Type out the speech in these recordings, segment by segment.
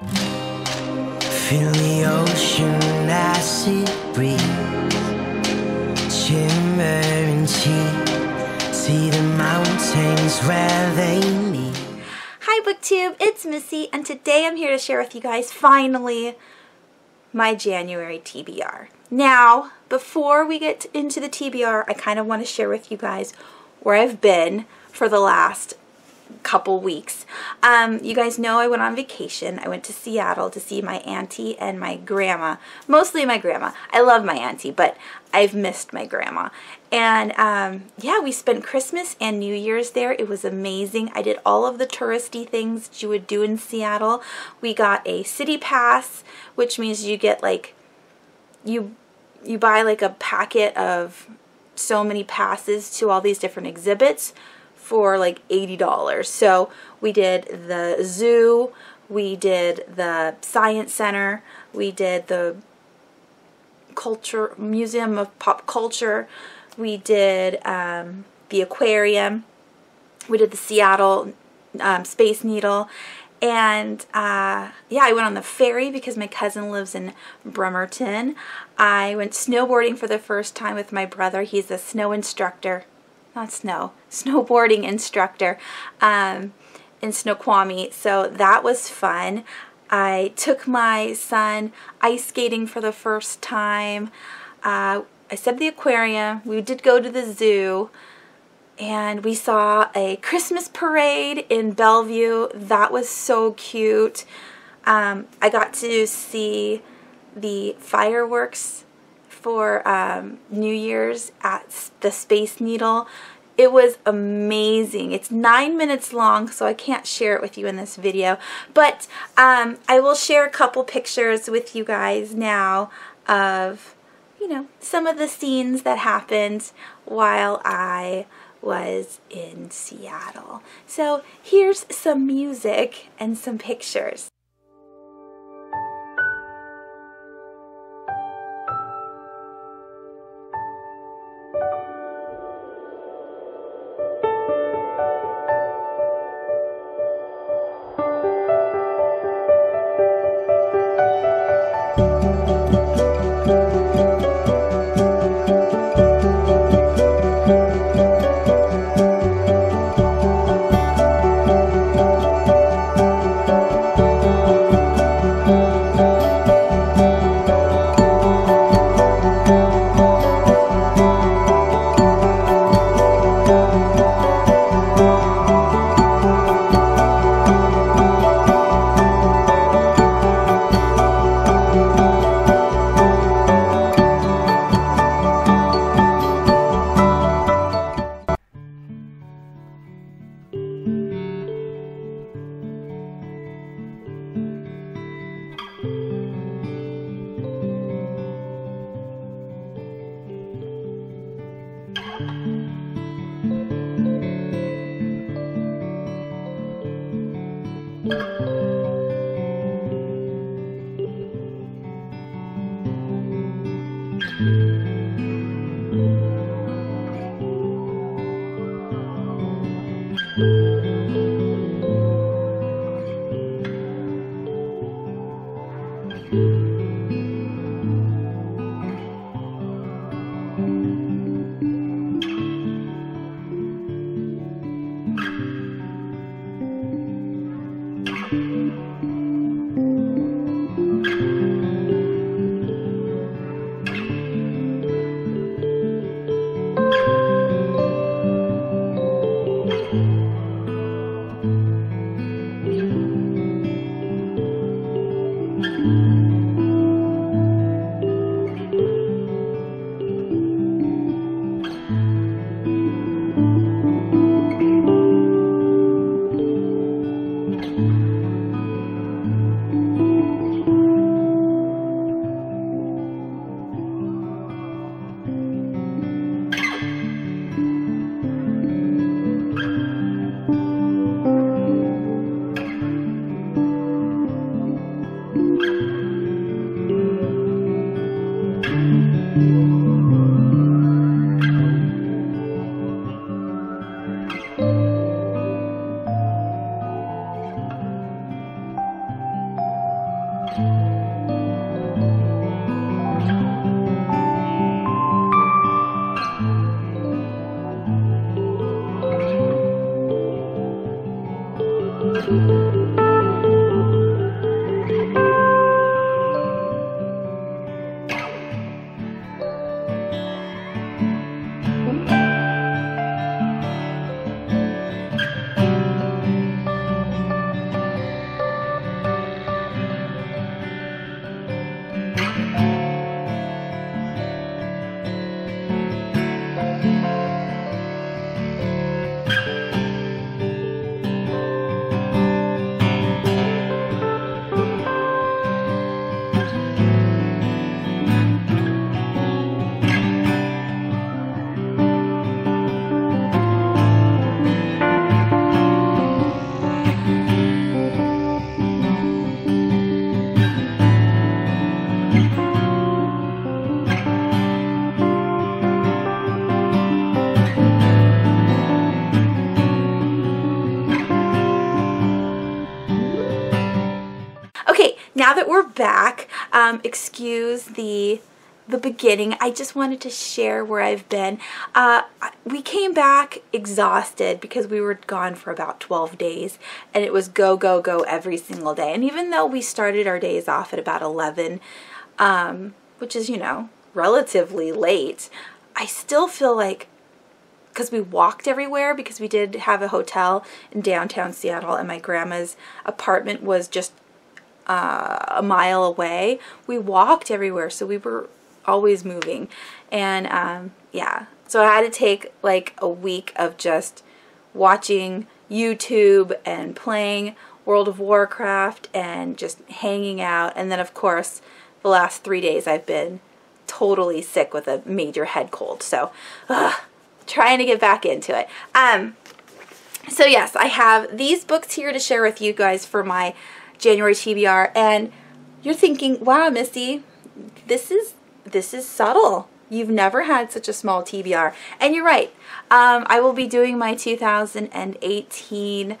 Feel the ocean as it breathes, shimmering cheek, see the mountains where they meet. Hi BookTube, it's Missy, and today I'm here to share with you guys, finally, my January TBR. Now, before we get into the TBR, I kind of want to share with you guys where I've been for the last couple weeks. You guys know I went on vacation. I went to Seattle to see my auntie and my grandma. Mostly my grandma. I love my auntie, but I've missed my grandma. And yeah, we spent Christmas and New Year's there. It was amazing. I did all of the touristy things that you would do in Seattle. We got a city pass, which means you get like, you buy like a packet of so many passes to all these different exhibits for like $80. So we did the zoo, we did the science center, we did the museum of pop culture, we did the aquarium, we did the Seattle Space Needle, and yeah, I went on the ferry because my cousin lives in Bremerton. I went snowboarding for the first time with my brother. He's a snow instructor. Snowboarding instructor in Snoqualmie, so that was fun. I took my son ice skating for the first time. I said the aquarium. We did go to the zoo, and we saw a Christmas parade in Bellevue. That was so cute. I got to see the fireworks for New Year's at the Space Needle. It was amazing. It's 9 minutes long, so I can't share it with you in this video, but I will share a couple pictures with you guys now of, you know, some of the scenes that happened while I was in Seattle. So here's some music and some pictures. Now that we're back, excuse the beginning. I just wanted to share where I've been. We came back exhausted because we were gone for about 12 days, and it was go, go, go every single day. And even though we started our days off at about 11, which is, you know, relatively late, I still feel like, because we walked everywhere, because we did have a hotel in downtown Seattle and my grandma's apartment was just a mile away. We walked everywhere, so we were always moving. And yeah, so I had to take like a week of just watching YouTube and playing World of Warcraft and just hanging out. And then of course the last 3 days I've been totally sick with a major head cold, so trying to get back into it. So yes, I have these books here to share with you guys for my January TBR, and you're thinking, wow, Missy, this is subtle. You've never had such a small TBR. And you're right. I will be doing my 2018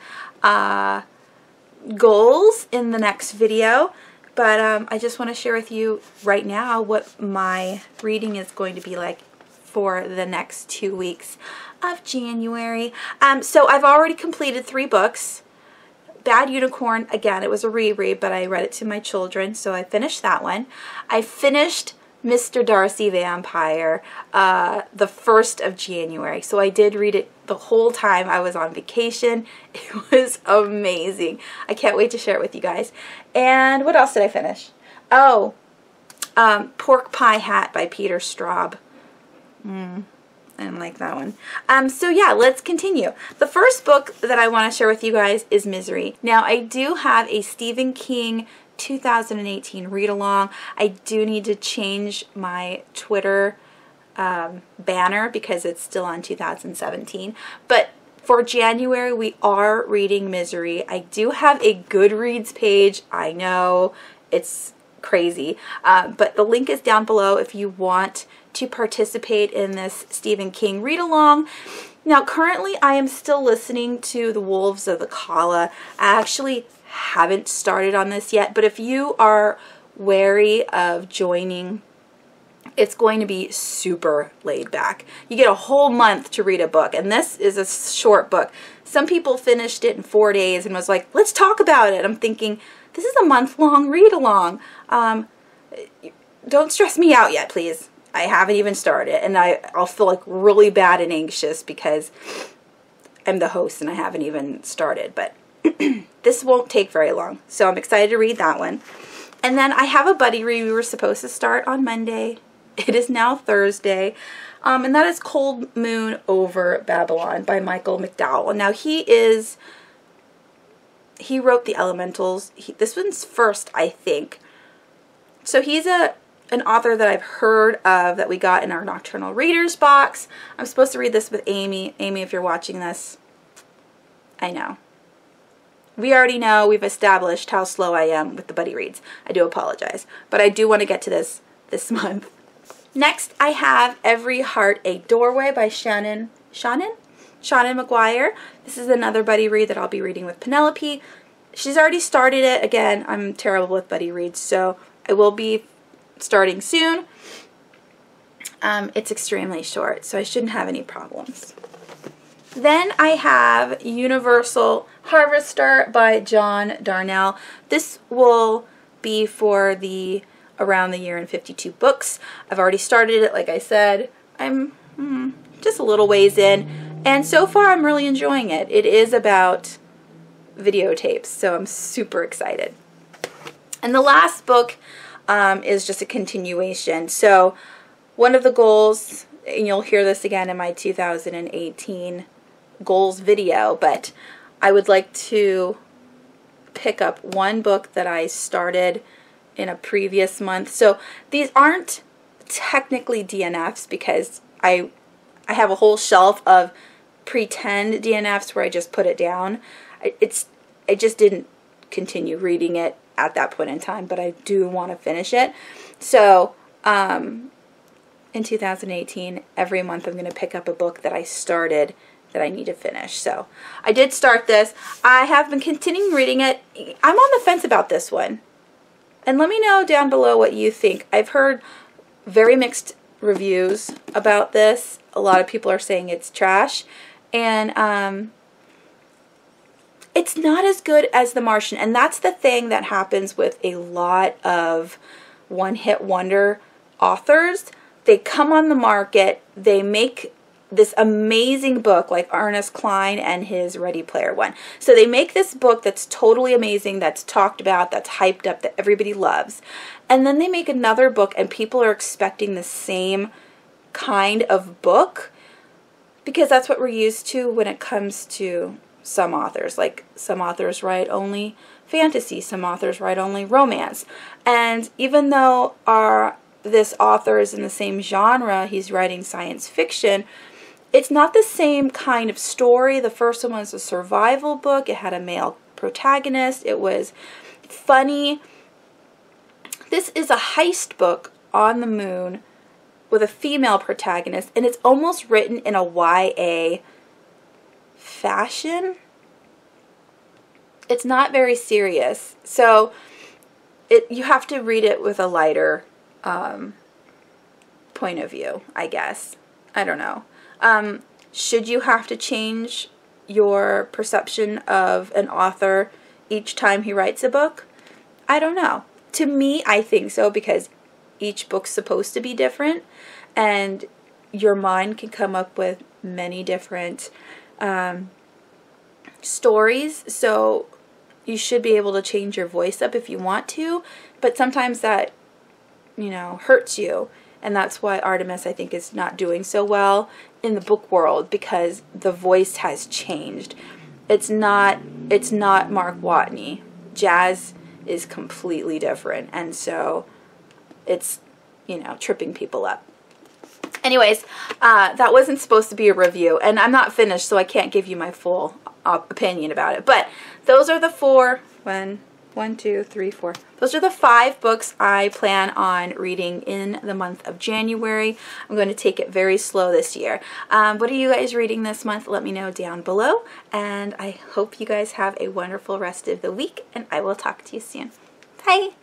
goals in the next video, but I just want to share with you right now what my reading is going to be like for the next 2 weeks of January. So I've already completed 3 books. Bad Unicorn, again, it was a reread, but I read it to my children, so I finished that one. I finished Mr. Darcy Vampire the 1st of January, so I did read it the whole time I was on vacation. It was amazing. I can't wait to share it with you guys. And what else did I finish? Oh, Pork Pie Hat by Peter Straub. I didn't like that one. So yeah, let's continue. The first book that I want to share with you guys is Misery. Now, I do have a Stephen King 2018 read-along. I do need to change my Twitter banner because it's still on 2017. But for January, we are reading Misery. I do have a Goodreads page. I know, it's crazy. But the link is down below if you want to participate in this Stephen King read-along. Now, currently, I am still listening to The Wolves of the Kala. I actually haven't started on this yet, but if you are wary of joining, it's going to be super laid back. You get a whole month to read a book, and this is a short book. Some people finished it in 4 days and was like, let's talk about it. I'm thinking, this is a month-long read-along. Don't stress me out yet, please. I haven't even started, and I'll feel like really bad and anxious because I'm the host and I haven't even started, but this won't take very long, so I'm excited to read that one. And then I have a buddy read we were supposed to start on Monday. It is now Thursday, and that is Cold Moon Over Babylon by Michael McDowell. Now, he wrote The Elementals. This one's first, I think. So he's an author that I've heard of, that we got in our Nocturnal Readers box. I'm supposed to read this with Amy. Amy, if you're watching this, I know. We already know, we've established how slow I am with the buddy reads. I do apologize, but I do want to get to this month. Next, I have Every Heart a Doorway by Shannon McGuire. This is another buddy read that I'll be reading with Penelope. she's already started it. Again, I'm terrible with buddy reads, so I will be starting soon. It's extremely short, so I shouldn't have any problems. Then I have Universal Harvester by John Darnell. This will be for the Around the Year in 52 books. I've already started it, like I said. I'm just a little ways in, and so far I'm really enjoying it. It is about videotapes, so I'm super excited. And the last book is just a continuation. So one of the goals, and you'll hear this again in my 2018 goals video, but I would like to pick up one book that I started in a previous month. So these aren't technically DNFs because I have a whole shelf of pretend DNFs where I just put it down. I just didn't continue reading it at that point in time, but I do want to finish it. So in 2018, every month I'm going to pick up a book that I started that I need to finish. So I did start this. I have been continuing reading it. I'm on the fence about this one. And let me know down below what you think. I've heard very mixed reviews about this. A lot of people are saying it's trash. And it's not as good as The Martian. And that's the thing that happens with a lot of one-hit wonder authors. They come on the market, they make this amazing book like Ernest Cline and his Ready Player One. So they make this book that's totally amazing, that's talked about, that's hyped up, that everybody loves. And then they make another book and people are expecting the same kind of book because that's what we're used to when it comes to some authors. Like some authors write only fantasy, some authors write only romance. And even though this author is in the same genre, he's writing science fiction, it's not the same kind of story. The first one was a survival book. It had a male protagonist. It was funny. This is a heist book on the moon with a female protagonist, and it's almost written in a YA fashion. It's not very serious. So you have to read it with a lighter point of view, I guess. I don't know. Should you have to change your perception of an author each time he writes a book? I don't know. To me, I think so, because each book's supposed to be different and your mind can come up with many different stories. So you should be able to change your voice up if you want to, but sometimes that, hurts you. And that's why Artemis, I think, is not doing so well in the book world, because the voice has changed. It's not Mark Watney. Jazz is completely different, and so it's, tripping people up. Anyways, that wasn't supposed to be a review, and I'm not finished, so I can't give you my full opinion about it. But those are the those are the 5 books I plan on reading in the month of January. I'm going to take it very slow this year. What are you guys reading this month? Let me know down below. And I hope you guys have a wonderful rest of the week, and I will talk to you soon. Bye!